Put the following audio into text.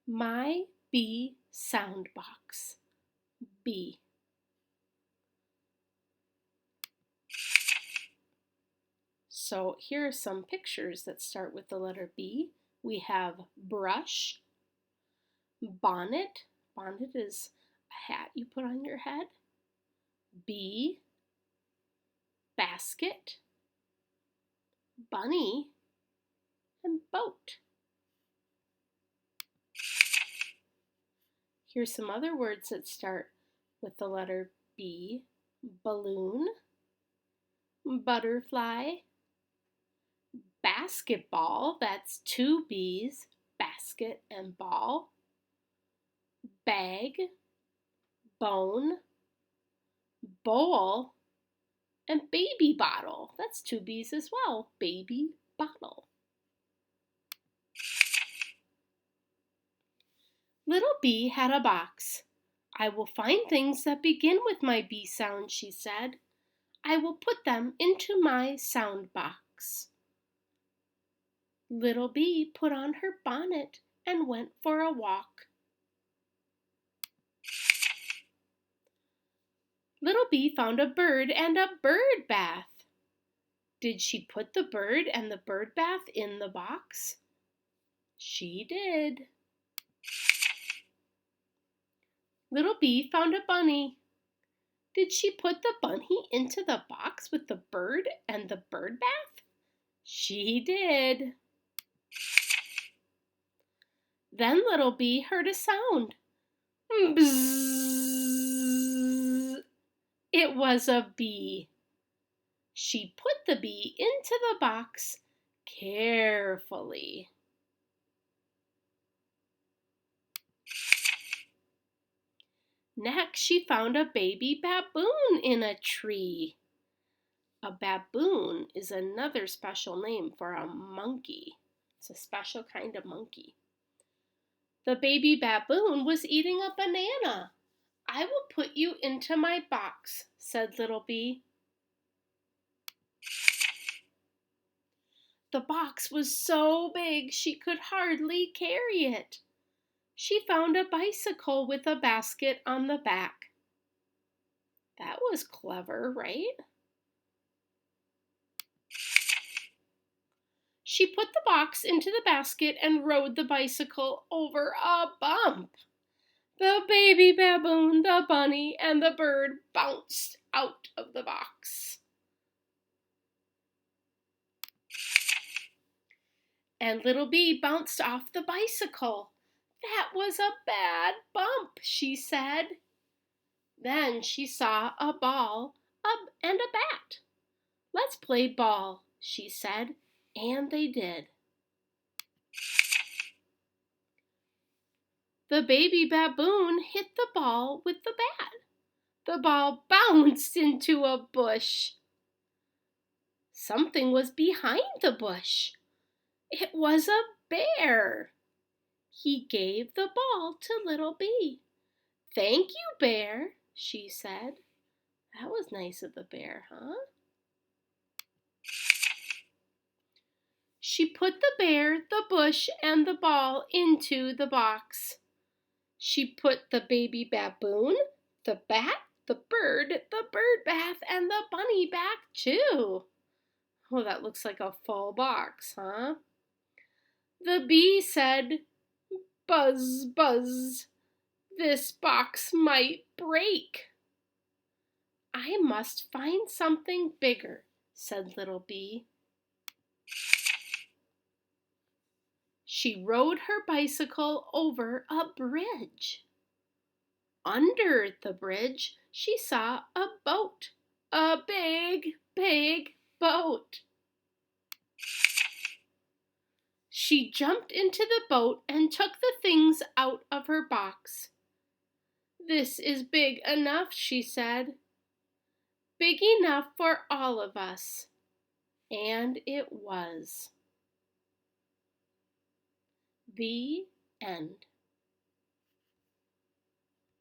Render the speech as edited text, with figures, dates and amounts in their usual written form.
My bee sound box. B. So here are some pictures that start with the letter B. We have brush, bonnet. Bonnet is a hat you put on your head. Bee, basket, bunny, and boat. Here's some other words that start with the letter B. Balloon, butterfly, basketball. That's two B's, basket and ball. Bag, bone, bowl, and baby bottle. That's two B's as well, baby bottle. Little Bee had a box. I will find things that begin with my B sound, she said. I will put them into my sound box. Little Bee put on her bonnet and went for a walk. Little Bee found a bird and a bird bath. Did she put the bird and the bird bath in the box? She did. Little Bee found a bunny. Did she put the bunny into the box with the bird and the bird bath? She did. Then Little Bee heard a sound. Bzzz. It was a bee. She put the bee into the box carefully. Next, she found a baby baboon in a tree. A baboon is another special name for a monkey. It's a special kind of monkey. The baby baboon was eating a banana. I will put you into my box, said Little Bee. The box was so big she could hardly carry it. She found a bicycle with a basket on the back. That was clever, right? She put the box into the basket and rode the bicycle over a bump. The baby baboon, the bunny, and the bird bounced out of the box. And Little Bee bounced off the bicycle. That was a bad bump, she said. Then she saw a ball and a bat. Let's play ball, she said, and they did. The baby baboon hit the ball with the bat. The ball bounced into a bush. Something was behind the bush. It was a bear. He gave the ball to Little Bee. Thank you, bear, she said. That was nice of the bear, huh? She put the bear, the bush, and the ball into the box. She put the baby baboon, the bat, the bird bath, and the bunny back too. Oh, that looks like a full box, huh? The bee said, buzz, buzz, this box might break. I must find something bigger, said Little Bee. She rode her bicycle over a bridge. Under the bridge, she saw a boat, a big, big boat. She jumped into the boat and took the things out of her box. This is big enough, she said. Big enough for all of us. And it was. The end.